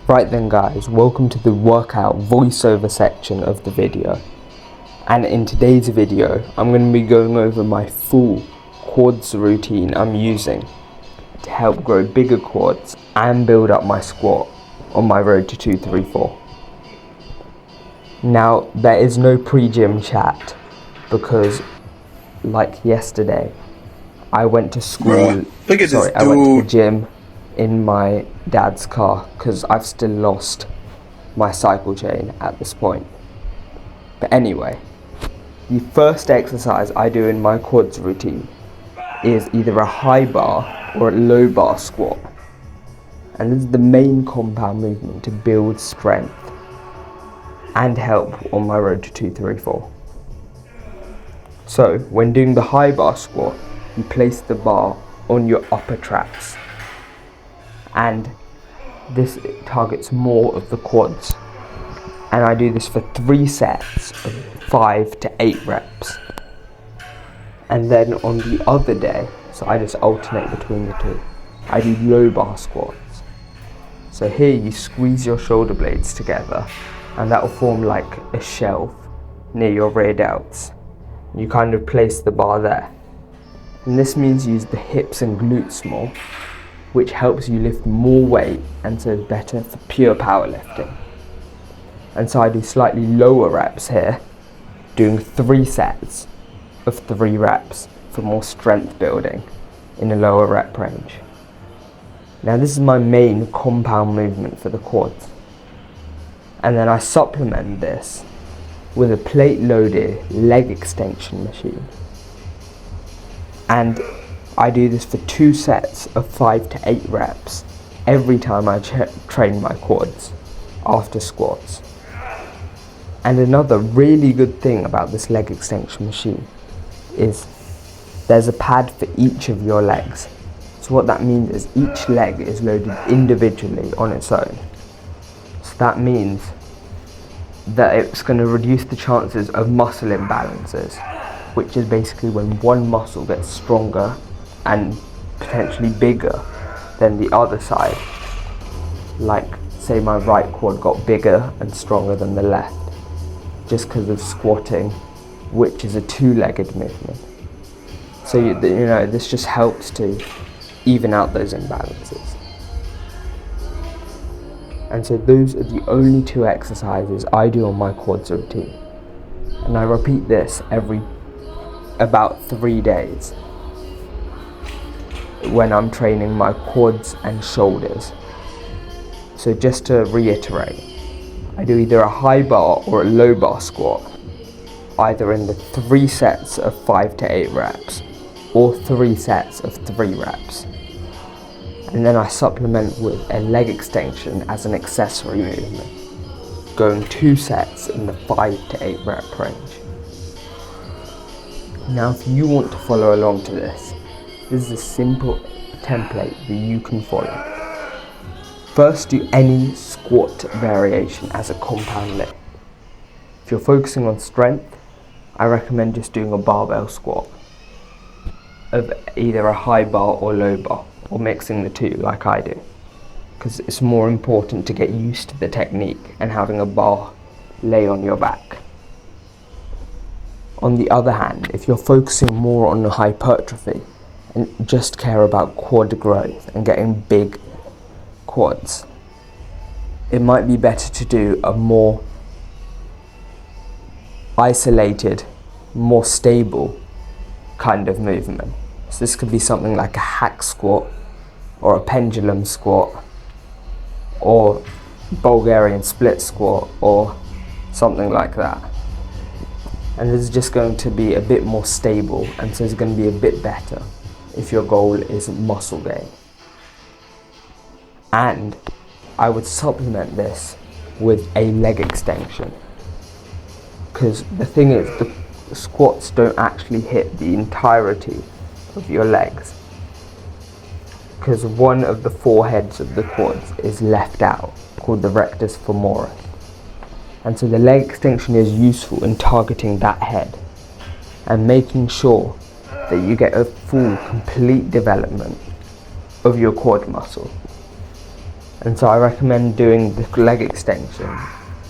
Right then guys, welcome to the workout voiceover section of the video. And in today's video, I'm going to be going over my full quads routine I'm using to help grow bigger quads and build up my squat on my road to 234. Now, there is no pre-gym chat because, like yesterday, I went to school, I went to the gym in my dad's car because I've still lost my cycle chain at this point. But anyway, the first exercise I do in my quads routine is either a high bar or a low bar squat. And this is the main compound movement to build strength and help on my road to 234. So when doing the high bar squat, you place the bar on your upper traps, and this targets more of the quads. And I do this for 3 sets of 5 to 8 reps. And then on the other day, so I just alternate between the two, I do low bar squats. So here you squeeze your shoulder blades together and that will form like a shelf near your rear delts. You kind of place the bar there. And this means use the hips and glutes more, which helps you lift more weight and so is better for pure powerlifting. And so I do slightly lower reps here, doing 3 sets of 3 reps for more strength building in a lower rep range. Now this is my main compound movement for the quads. And then I supplement this with a plate loaded leg extension machine. And I do this for 2 sets of 5 to 8 reps every time I train my quads after squats. And another really good thing about this leg extension machine is there's a pad for each of your legs. So what that means is each leg is loaded individually on its own. So that means that it's going to reduce the chances of muscle imbalances, which is basically when one muscle gets stronger and potentially bigger than the other side. Like say my right quad got bigger and stronger than the left, just because of squatting, which is a 2-legged movement. So you know, this just helps to even out those imbalances. And so those are the only 2 exercises I do on my quads routine. And I repeat this every about 3 days when I'm training my quads and shoulders. So just to reiterate, I do either a high bar or a low bar squat, either in the 3 sets of 5 to 8 reps or 3 sets of 3 reps. And then I supplement with a leg extension as an accessory movement, going 2 sets in the 5 to 8 rep range. Now if you want to follow along to this is a simple template that you can follow. First, do any squat variation as a compound lift. If you're focusing on strength, I recommend just doing a barbell squat of either a high bar or low bar, or mixing the 2 like I do, because it's more important to get used to the technique and having a bar lay on your back. On the other hand, if you're focusing more on hypertrophy and just care about quad growth and getting big quads, it might be better to do a more isolated, more stable kind of movement. So this could be something like a hack squat or a pendulum squat or Bulgarian split squat or something like that. And this is just going to be a bit more stable, and so it's going to be a bit better if your goal is muscle gain. And I would supplement this with a leg extension, because the thing is, the squats don't actually hit the entirety of your legs, because one of the 4 heads of the quads is left out, called the rectus femoris. And so the leg extension is useful in targeting that head and making sure that you get a full, complete development of your quad muscle. And so I recommend doing the leg extension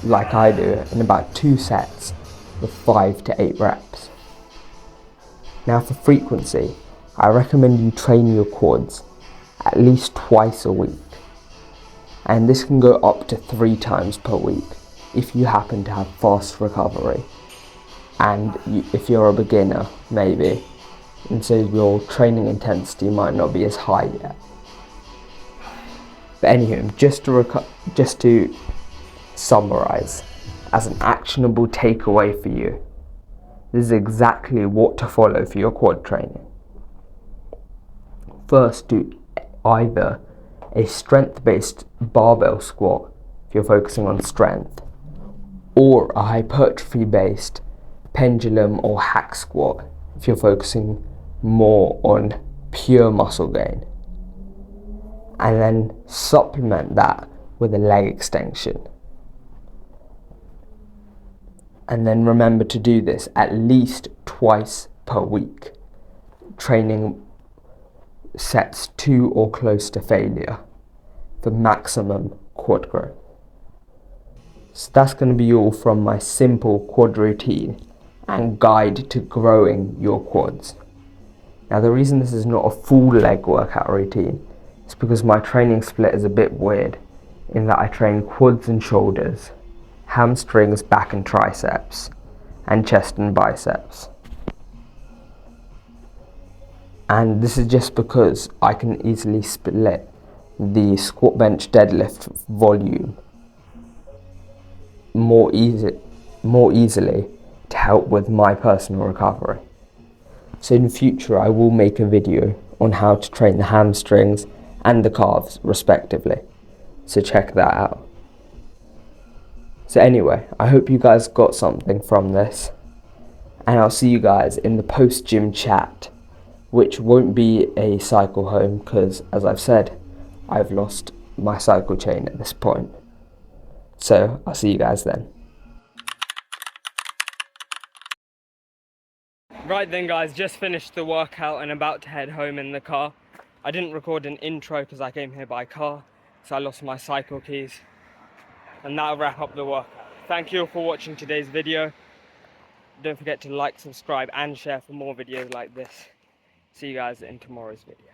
like I do in about 2 sets with 5 to 8 reps. Now for frequency, I recommend you train your quads at least twice a week. And this can go up to 3 times per week if you happen to have fast recovery. And if you're a beginner, maybe, and so your training intensity might not be as high yet. But anywho, just to summarize, as an actionable takeaway for you, this is exactly what to follow for your quad training. First, do either a strength-based barbell squat if you're focusing on strength, or a hypertrophy-based pendulum or hack squat if you're focusing more on pure muscle gain. And then supplement that with a leg extension. And then remember to do this at least twice per week, training sets 2 or close to failure for maximum quad growth. So that's going to be all from my simple quad routine and guide to growing your quads. Now the reason this is not a full leg workout routine is because my training split is a bit weird in that I train quads and shoulders, hamstrings, back and triceps, and chest and biceps. And this is just because I can easily split the squat, bench, deadlift volume more easily to help with my personal recovery. So in future I will make a video on how to train the hamstrings and the calves respectively, so check that out. So anyway, I hope you guys got something from this, and I'll see you guys in the post-gym chat, which won't be a cycle home because, as I've said, I've lost my cycle chain at this point. So I'll see you guys then. Right then guys, just finished the workout and about to head home in the car. I didn't record an intro because I came here by car, so I lost my cycle keys. And that'll wrap up the workout. Thank you all for watching today's video. Don't forget to like, subscribe and share for more videos like this. See you guys in tomorrow's video.